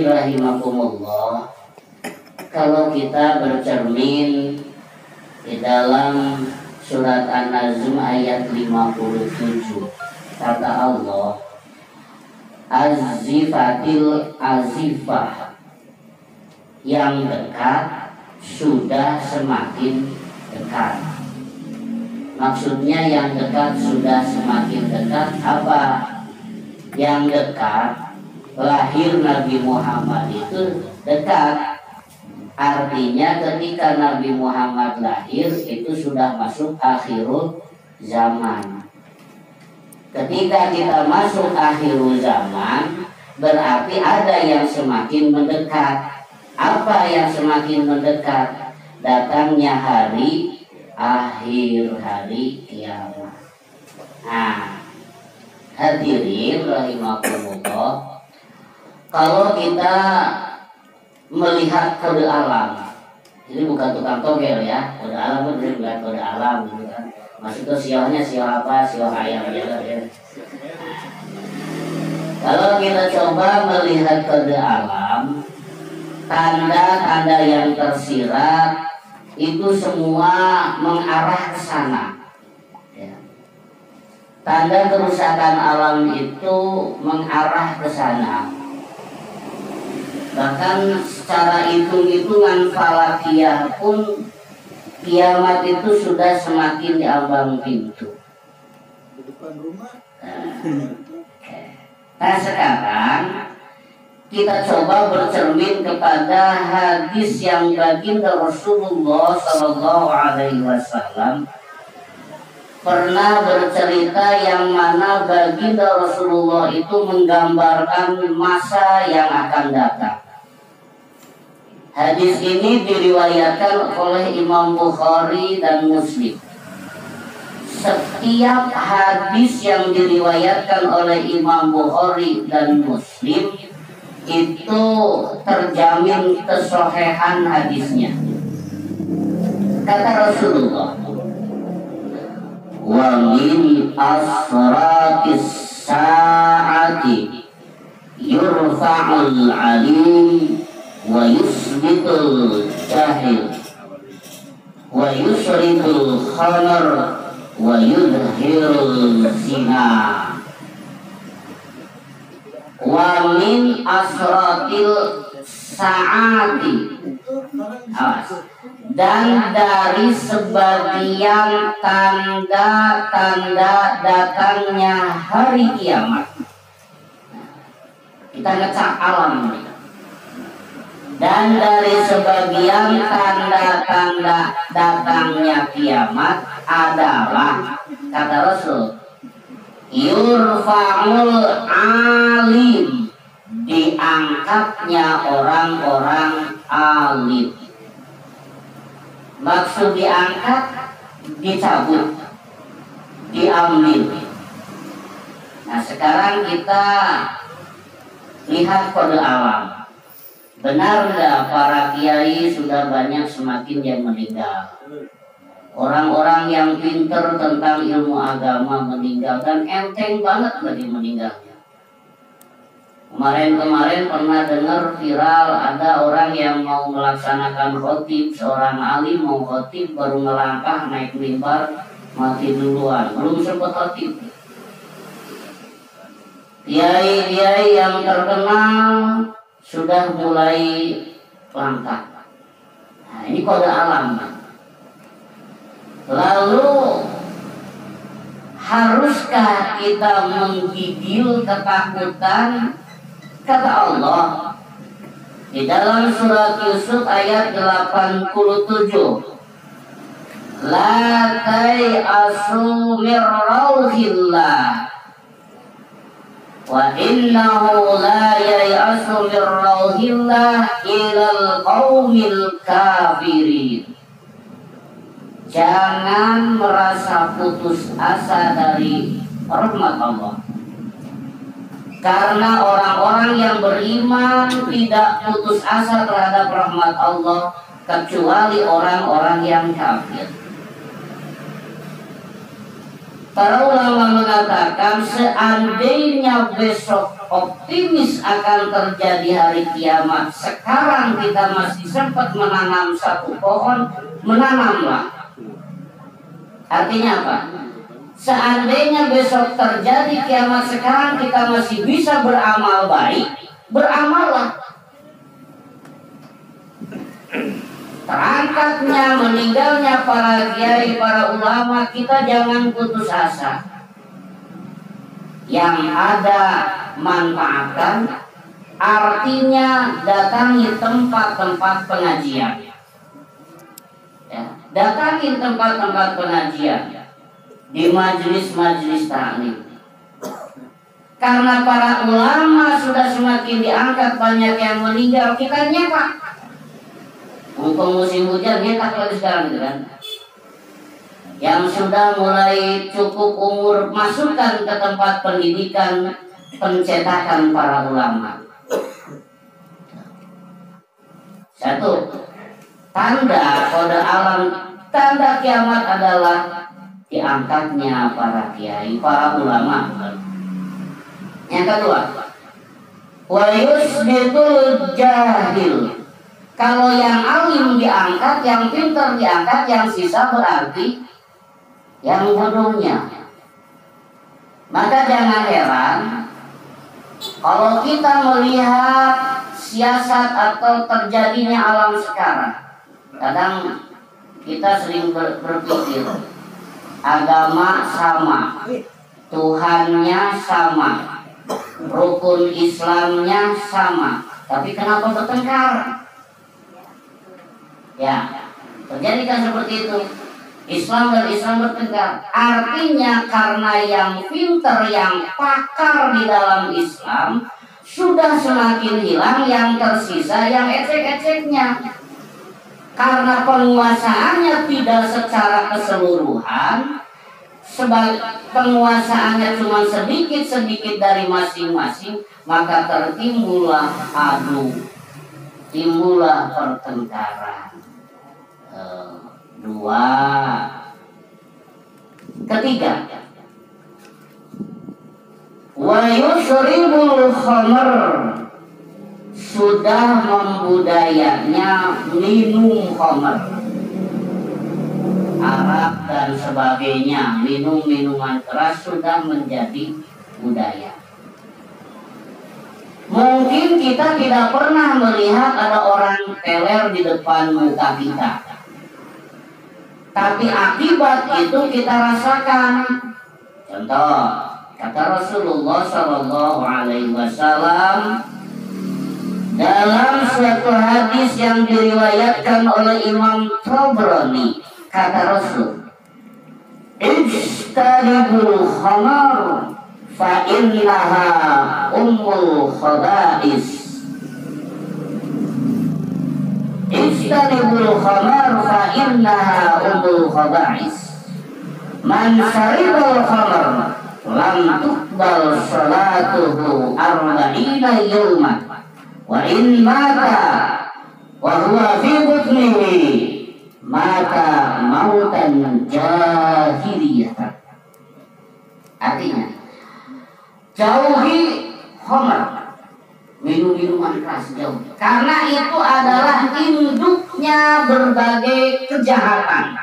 Rahimakumullah, kalau kita bercermin di dalam surat An-Najm ayat 57, kata Allah, azifatil azifah, yang dekat sudah semakin dekat. Maksudnya yang dekat sudah semakin dekat apa? Yang dekat, lahir Nabi Muhammad itu dekat. Artinya ketika Nabi Muhammad lahir itu sudah masuk akhirul zaman. Ketika kita masuk akhirul zaman, berarti ada yang semakin mendekat. Apa yang semakin mendekat? Datangnya hari akhir, hari kiamat. Nah, hadirin rahimakumullah, kalau kita melihat kode alam, ini bukan tukang togel ya, kode alam itu bisa melihat kode alam gitu kan. Maksudnya siohnya sioh apa, sioh ayam ya. Kalau kita coba melihat kode alam, tanda-tanda yang tersirat itu semua mengarah ke sana. Ya. Tanda kerusakan alam itu mengarah ke sana. Bahkan secara hitung-hitungan falakiyah pun kiamat itu sudah semakin diambang pintu. Di depan rumah. Nah sekarang kita coba bercermin kepada hadis yang baginda Rasulullah Sallallahu Alaihi Wasallam pernah bercerita, yang mana baginda Rasulullah itu menggambarkan masa yang akan datang. Hadis ini diriwayatkan oleh Imam Bukhari dan Muslim. Setiap hadis yang diriwayatkan oleh Imam Bukhari dan Muslim itu terjamin kesohihan hadisnya. Kata Rasulullah, wa min asratis sa'ati yurfa'ul alim wa yusbitul jahil wa yusridul khamar wa yudhirul zina. Wa min asratil sa'ati, dan dari sebagian tanda-tanda datangnya hari kiamat. Kita ngecak alam. Dan dari sebagian tanda-tanda datangnya kiamat adalah, kata Rasul, yurfa'ul alim, diangkatnya orang-orang alim. Maksud diangkat, dicabut, diambil. Nah sekarang kita lihat kode alam. Benar enggak para kiai sudah banyak semakin yang meninggal? Orang-orang yang pinter tentang ilmu agama meninggal, dan enteng banget lagi meninggalnya. Kemarin pernah dengar viral, ada orang yang mau melaksanakan khotib, seorang alim mau khotib, baru melangkah naik mimbar mati duluan, belum sempat khotib. Kiai-kiai yang terkenal sudah mulai langkah. Nah, ini kode alam. Lalu haruskah kita menggigil ketakutan? Kata Allah di dalam surat Yusuf ayat 87, la tai'asu mir rauhillah wa innahu la yai'asu mir rauhillah ilal qaumil kafirin. Jangan merasa putus asa dari rahmat Allah. Karena orang-orang yang beriman tidak putus asa terhadap rahmat Allah kecuali orang-orang yang kafir. Para ulama mengatakan seandainya besok optimis akan terjadi hari kiamat, sekarang kita masih sempat menanam satu pohon, menanamlah. Artinya apa? Seandainya besok terjadi kiamat, sekarang kita masih bisa beramal baik, beramallah. Terangkatnya, meninggalnya para kiai, para ulama, kita jangan putus asa. Yang ada manfaatkan, artinya datangi tempat-tempat pengajian. Ya, datangi tempat-tempat pengajian di majelis-majelis taklim. Karena para ulama sudah semakin diangkat, banyak yang meninggal, kita nyetak. Untuk musim hujan nyetak lagi sekarang gitu kan. Yang sudah mulai cukup umur, masukkan ke tempat pendidikan pencetakan para ulama. Satu, tanda kode alam, tanda kiamat adalah diangkatnya para kiai, para ulama. Yang kedua, wa yusbitul jahil. Kalau yang alim diangkat, yang pintar diangkat, yang sisa berarti yang bodohnya. Maka jangan heran kalau kita melihat siasat atau terjadinya alam sekarang. Kadang kita sering berpikir agama sama, Tuhannya sama, rukun Islamnya sama, tapi kenapa bertengkar? Ya, terjadi kan seperti itu. Islam dan Islam bertengkar. Artinya karena yang pintar, yang pakar di dalam Islam sudah semakin hilang, yang tersisa yang ecek-eceknya. Karena penguasaannya tidak secara keseluruhan, penguasaannya cuma sedikit-sedikit dari masing-masing, maka tertimbullah adu, timbullah pertengkaran. Dua. Ketiga, wa yusribul khamr, sudah membudayanya minum khamr, arak dan sebagainya, minum minuman keras sudah menjadi budaya. Mungkin kita tidak pernah melihat ada orang teler di depan muka kita, tapi akibat itu kita rasakan. Contoh, kata Rasulullah SAW dalam suatu hadis yang diriwayatkan oleh Imam Tabrani, kata Rasul, ijtanibul khamar fa innaha ummul khaba'is. Ijtanibul khamar fa innaha ummul khaba'is. Man syaribal khamar lam tuqbal salatuhu arba'ina yawman wa in mata wa huwa fi butnihi mata mautan jahiliyah. Artinya, jauhi khamar, minum-minuman keras, jauh. Karena itu adalah induknya berbagai kejahatan.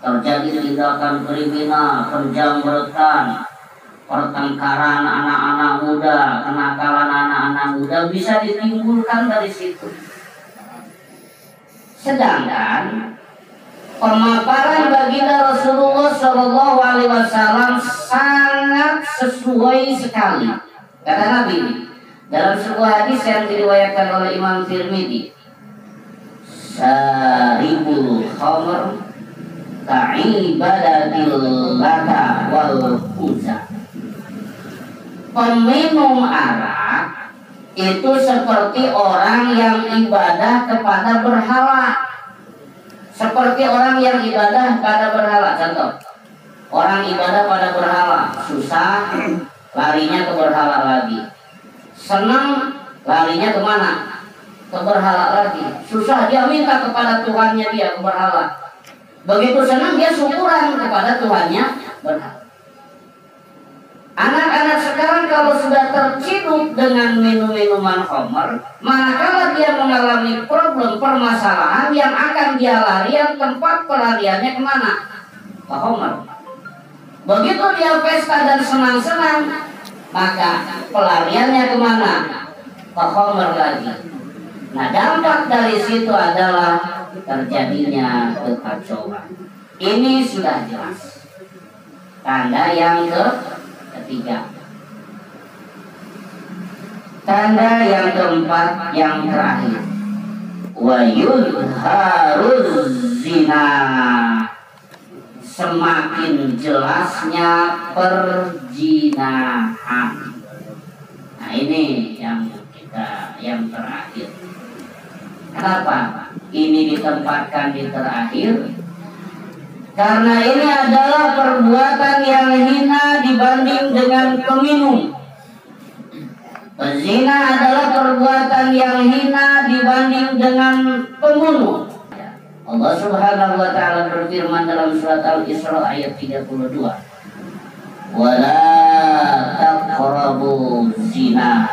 Terjadi tindakan kriminal, penjamretan, pertengkaran anak-anak muda, kenakalan anak-anak muda bisa ditimbulkan dari situ. Sedangkan pemaparan baginda Rasulullah SAW sangat sesuai sekali. Kata Nabi dalam sebuah hadis yang diriwayatkan oleh Imam Tirmidzi, "Saribul khamr ka'ibadatil lata wal uzza." Peminum arak itu seperti orang yang ibadah kepada berhala. Seperti orang yang ibadah pada berhala. Contoh, Orang ibadah pada berhala, susah, larinya ke berhala lagi. Senang, larinya kemana? Ke berhala lagi. Susah, dia minta kepada Tuhannya dia, ke berhala. Begitu senang, dia syukuran kepada Tuhannya berhala. Anak-anak sekarang kalau sudah terciduk dengan minum-minuman khamr, manakala dia mengalami problem permasalahan yang akan dia larian, tempat pelariannya kemana? Ke khamr. Begitu dia pesta dan senang-senang, maka pelariannya kemana? Ke khamr lagi. Nah, dampak dari situ adalah terjadinya kekacauan. Ini sudah jelas. Tanda yang ketiga. Tanda yang keempat, yang terakhir. Wa yudharuz zina. Semakin jelasnya perzinahan. Nah, ini yang terakhir. Kenapa ini ditempatkan di terakhir? Karena ini adalah perbuatan yang hina dibanding dengan peminum. Zina adalah perbuatan yang hina dibanding dengan pembunuh. Allah Subhanahu wa taala berfirman dalam surat Al-Isra ayat 32. Wala taqrabu zina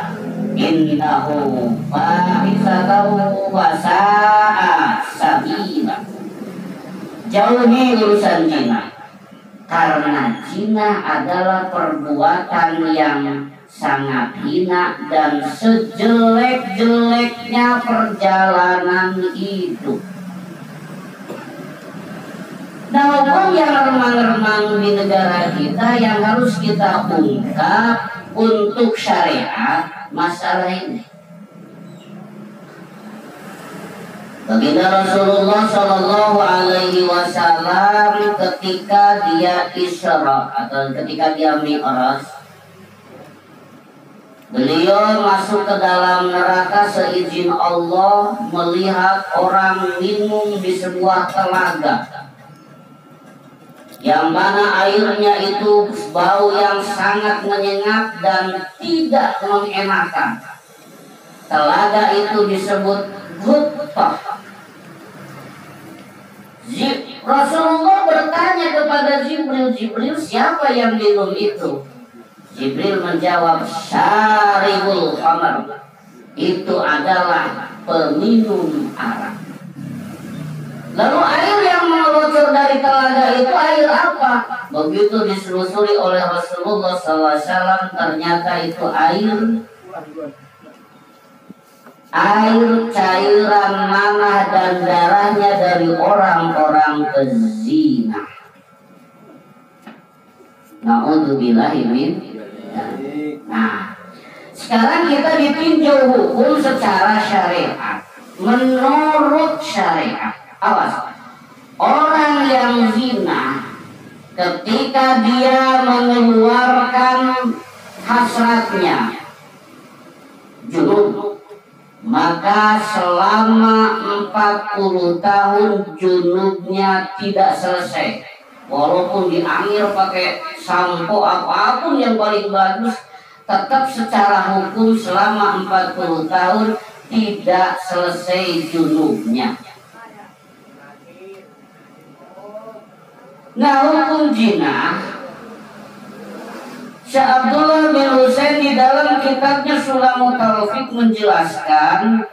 innahu fahisatun wa sa'a sabila. Jauhi urusan zina, karena zina adalah perbuatan yang sangat hina dan sejelek-jeleknya perjalanan hidup. Nah, hukum yang remang-remang di negara kita yang harus kita ungkap untuk syariat masalah ini. Baginda Rasulullah Shallallahu Alaihi Wasallam ketika dia Isra atau ketika dia Mi'raj, beliau masuk ke dalam neraka seizin Allah, melihat orang minum di sebuah telaga yang mana airnya itu bau yang sangat menyengat dan tidak mengenakan. Telaga itu disebut Huttah. Rasulullah bertanya kepada Jibril, siapa yang minum itu? Jibril menjawab, syaribul khamr. Itu adalah peminum arak. Lalu air yang mengelucur dari telaga itu air apa? Begitu diselusuri oleh Rasulullah SAW, ternyata itu air cairan nanah dan darahnya dari orang-orang pezina. Na'udzubillahi min. Nah, sekarang kita ditinjau hukum secara syariat. Menurut syariat, awas, orang yang zina ketika dia mengeluarkan hasratnya junub, maka selama 40 tahun junubnya tidak selesai. Walaupun diambil pakai sampo apapun yang paling bagus, tetap secara hukum selama 40 tahun tidak selesai junubnya. Nah, hukum zina, Syekh Abdullah bin Husain di dalam kitabnya Sulamut Taufik menjelaskan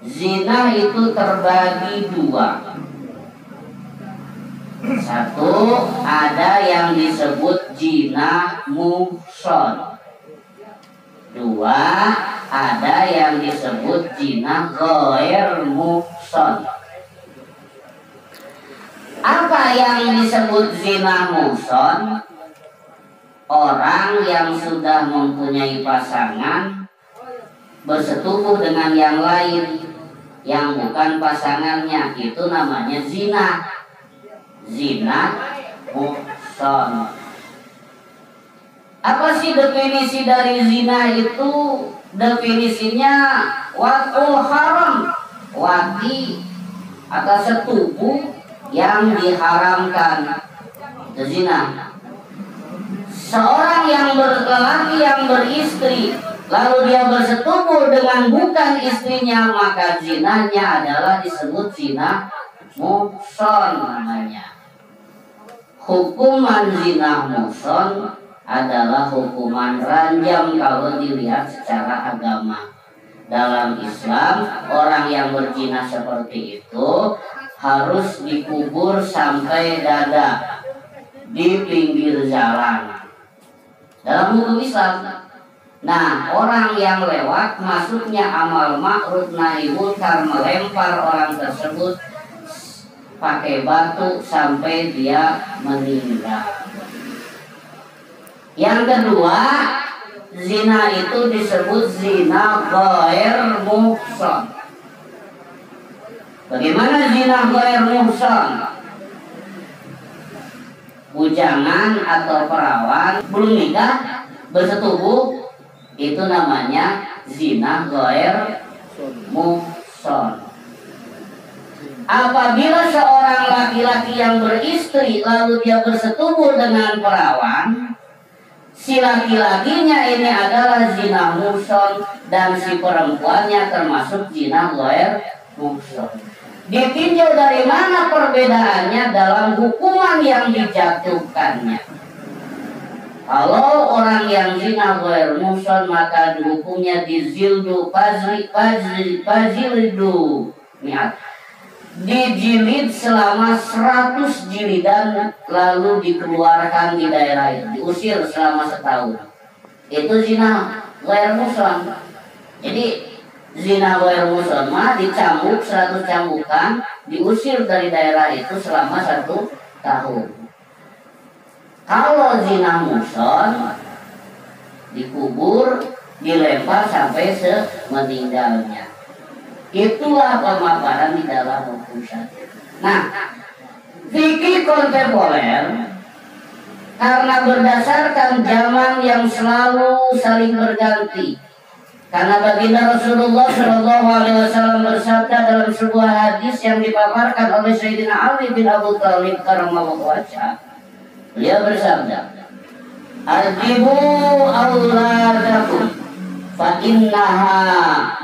zina itu terbagi dua. Satu, ada yang disebut zina muhsan. Dua, ada yang disebut zina ghair muhsan. Apa yang disebut zina muhsan? Orang yang sudah mempunyai pasangan bersetubuh dengan yang lain yang bukan pasangannya, itu namanya zina. Zina muhsan. Apa sih definisi dari zina itu? Definisinya watul haram, wati atau setubuh yang diharamkan, itu zina. seorang yang lelaki yang beristri lalu dia bersetubuh dengan bukan istrinya, maka zinanya adalah disebut zina muhson namanya. Hukuman zina muhson adalah hukuman ranjam kalau dilihat secara agama. Dalam Islam, orang yang berzina seperti itu harus dikubur sampai dada di pinggir jalan. Dalam hukum Islam. Nah, orang yang lewat masuknya amal ma'ruf nahi munkar melempar orang tersebut pakai batu sampai dia meninggal. Yang kedua, zina itu disebut zina ghair muhsan. Bagaimana zina ghair muhsan? Bujangan atau perawan belum nikah bersetubuh, itu namanya zina ghair muhsan. Apabila seorang laki-laki yang beristri lalu dia bersetubuh dengan perawan, si laki-lakinya ini adalah zina muhsan dan si perempuannya termasuk zina ghair muhsan. Ditinjau dari mana perbedaannya dalam hukuman yang dijatuhkannya. Kalau orang yang zina ghair muhsan maka dihukumnya dizildu fazildu dijilid selama 100 jilidan lalu dikeluarkan di daerah itu, diusir selama setahun. Itu zina ghair muhsan. Jadi zina ghair muhsan mah dicambuk 100 cambukan, diusir dari daerah itu selama 1 tahun. Kalau zina muhsan dikubur, dilempar sampai semeninggalnya. Itulah pemaparan di dalam hukum syariat. Nah, fikih kontemporer karena berdasarkan zaman yang selalu saling berganti. Karena baginda Rasulullah Shallallahu Alaihi Wasallam bersabda dalam sebuah hadis yang dipaparkan oleh Sayyidina Ali bin Abu Thalib karramallahu wajhah. Beliau bersabda, "Arjibu auladakum fa innaha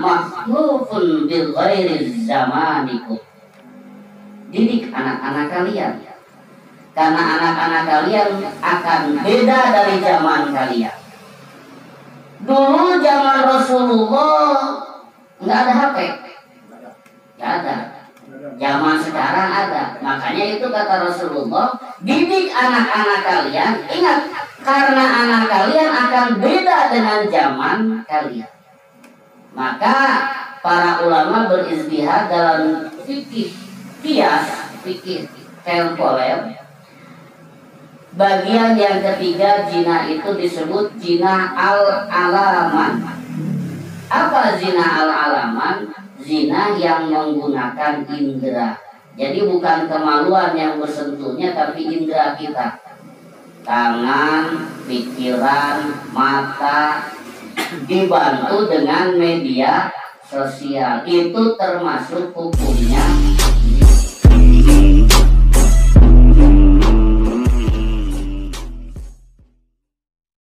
makhlufun bil ghairi zamanikum." Didik anak-anak kalian, karena anak-anak kalian akan beda dari zaman kalian. Dulu zaman Rasulullah nggak ada HP, nggak ada. Zaman sekarang ada. Makanya itu kata Rasulullah, didik anak-anak kalian. Ingat, karena anak kalian akan beda dengan zaman kalian. Maka para ulama berijtihad dalam fikih qiyas, fikih temporer. Bagian yang ketiga, zina itu disebut zina al-alaman. Apa zina al-alaman? Zina yang menggunakan indera. Jadi bukan kemaluan yang bersentuhnya, tapi indera kita. Tangan, pikiran, mata, dibantu dengan media sosial. Itu termasuk hukumnya